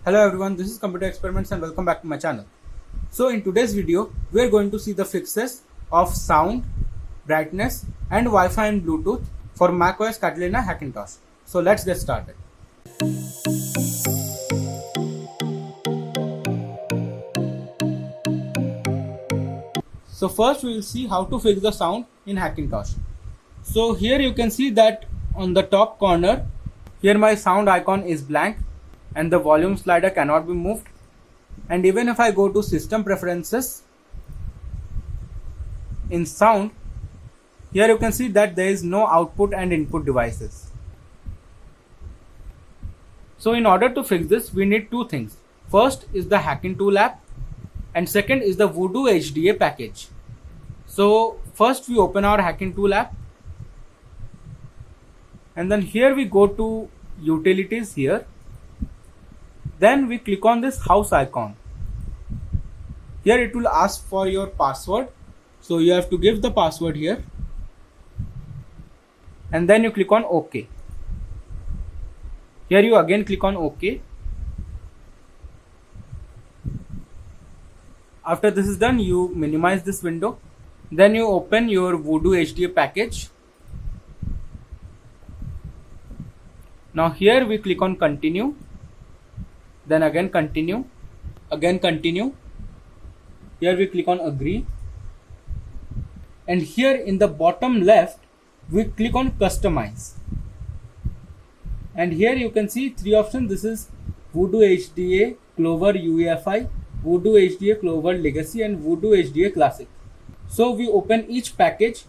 Hello everyone, this is Computer Experiments and welcome back to my channel. So in today's video, we are going to see the fixes of sound, brightness and Wi-Fi and Bluetooth for macOS Catalina Hackintosh. So let's get started. So first we will see how to fix the sound in Hackintosh. So here you can see that on the top corner, here my sound icon is blank and the volume slider cannot be moved. And even if I go to system preferences, in sound, here you can see that there is no output and input devices. So in order to fix this, we need two things. First is the Hackintool app and second is the Voodoo HDA package. So first we open our Hackintool app and then here we go to utilities here. Then we click on this house icon. Here it will ask for your password. So you have to give the password here. And then you click on OK. Here you again click on OK. After this is done, you minimize this window. Then you open your Voodoo HDA package. Now here we click on continue. Then again continue. Again continue. Here we click on agree. And here in the bottom left, we click on customize. And here you can see three options. This is Voodoo HDA Clover UEFI, Voodoo HDA Clover Legacy and Voodoo HDA Classic. So we open each package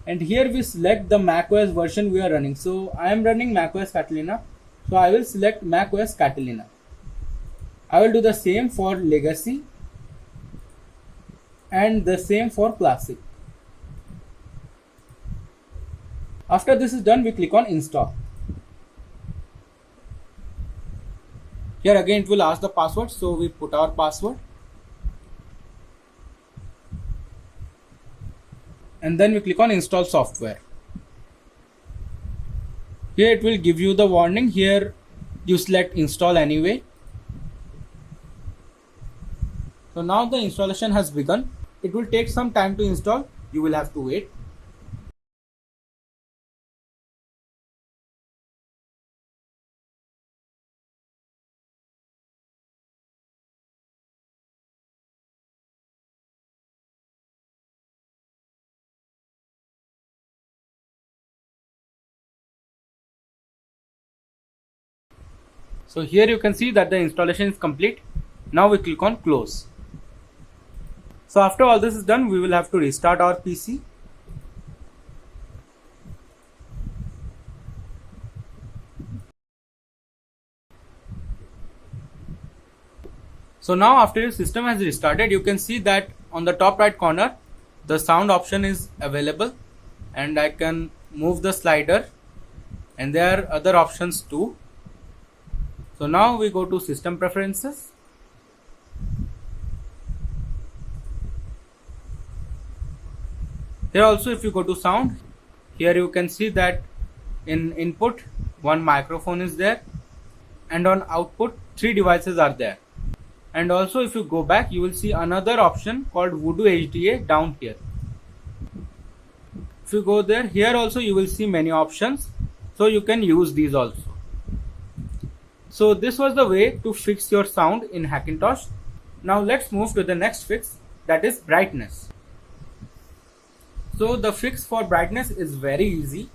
and here we select the macOS version we are running. So I am running macOS Catalina. So I will select macOS Catalina. I will do the same for Legacy and the same for Classic. After this is done, we click on install. Here again it will ask the password, so we put our password. And then we click on install software. Here it will give you the warning. Here you select install anyway. So now the installation has begun. It will take some time to install. You will have to wait. So here you can see that the installation is complete. Now we click on close. So after all this is done, we will have to restart our PC. So now after your system has restarted, you can see that on the top right corner, the sound option is available and I can move the slider and there are other options too. So now we go to system preferences. Here also if you go to sound, here you can see that in input one microphone is there and on output three devices are there. And also if you go back, you will see another option called Voodoo HDA down here. If you go there, here also you will see many options. So you can use these also. So this was the way to fix your sound in Hackintosh. Now let's move to the next fix, that is brightness. So the fix for brightness is very easy.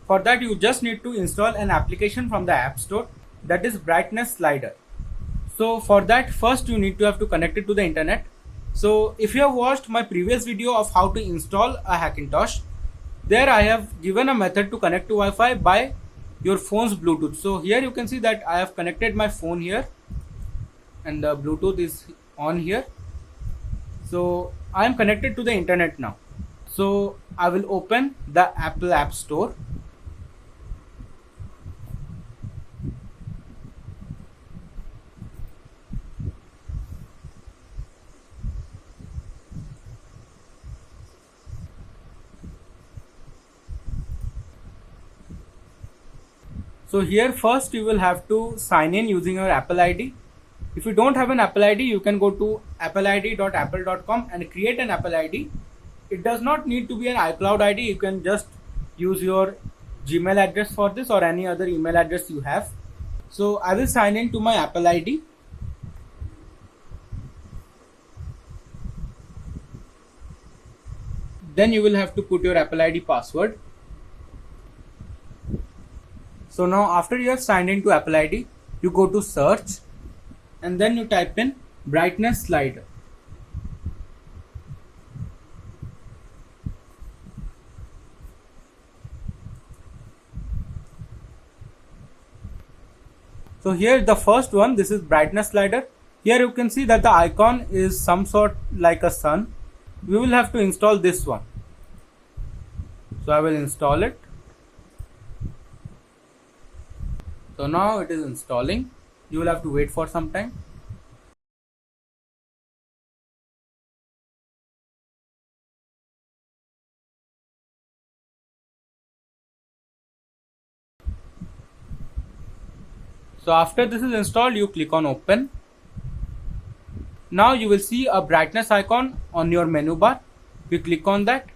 For that you just need to install an application from the App Store, that is Brightness Slider. So for that first you need to have to connect it to the internet. So if you have watched my previous video of how to install a Hackintosh, there I have given a method to connect to Wi-Fi by your phone's Bluetooth. So here you can see that I have connected my phone here and the Bluetooth is on here. So I am connected to the internet now. So I will open the Apple App Store. So here first you will have to sign in using your Apple ID. If you don't have an Apple ID, you can go to appleid.apple.com and create an Apple ID. It does not need to be an iCloud ID. You can just use your Gmail address for this or any other email address you have. So I will sign in to my Apple ID. Then you will have to put your Apple ID password. So now after you have signed into Apple ID, you go to search and then you type in brightness slider. So here the first one, this is brightness slider. Here you can see that the icon is some sort like a sun. We will have to install this one. So I will install it. So now it is installing. You will have to wait for some time. So after this is installed, you click on open. Now you will see a brightness icon on your menu bar. We click on that.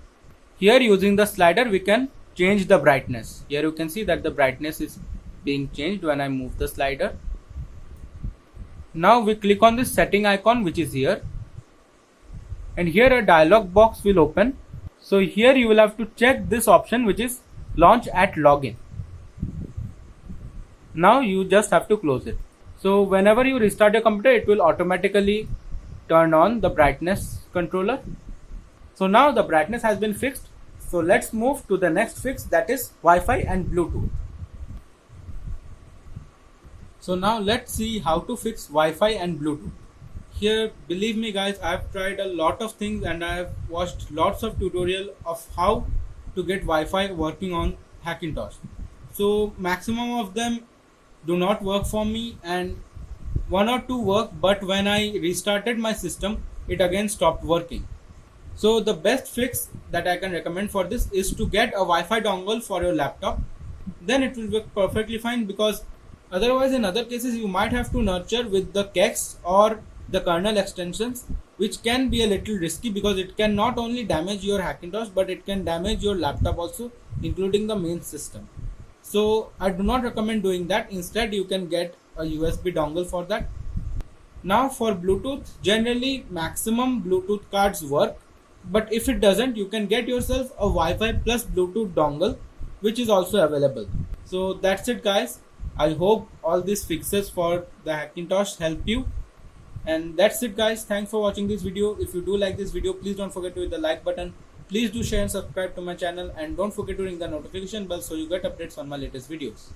Here using the slider we can change the brightness. Here you can see that the brightness is being changed when I move the slider. Now we click on this setting icon which is here. And here a dialog box will open. So here you will have to check this option which is launch at login. Now you just have to close it. So whenever you restart your computer, it will automatically turn on the brightness controller. So now the brightness has been fixed. So let's move to the next fix, that is Wi-Fi and Bluetooth. So now let's see how to fix Wi-Fi and Bluetooth. Here, believe me guys, I have tried a lot of things and I have watched lots of tutorial of how to get Wi-Fi working on Hackintosh. So maximum of them do not work for me and one or two work, but when I restarted my system, it again stopped working. So the best fix that I can recommend for this is to get a Wi-Fi dongle for your laptop. Then it will work perfectly fine, because otherwise in other cases you might have to nurture with the kex or the kernel extensions, which can be a little risky because it can not only damage your Hackintosh but it can damage your laptop also, including the main system. So I do not recommend doing that. Instead you can get a USB dongle for that. Now for Bluetooth, generally maximum Bluetooth cards work, but if it doesn't, you can get yourself a Wi-Fi plus Bluetooth dongle which is also available. So that's it guys. I hope all these fixes for the Hackintosh help you. And that's it guys. Thanks for watching this video. If you do like this video, please don't forget to hit the like button. Please do share and subscribe to my channel, and don't forget to ring the notification bell so you get updates on my latest videos.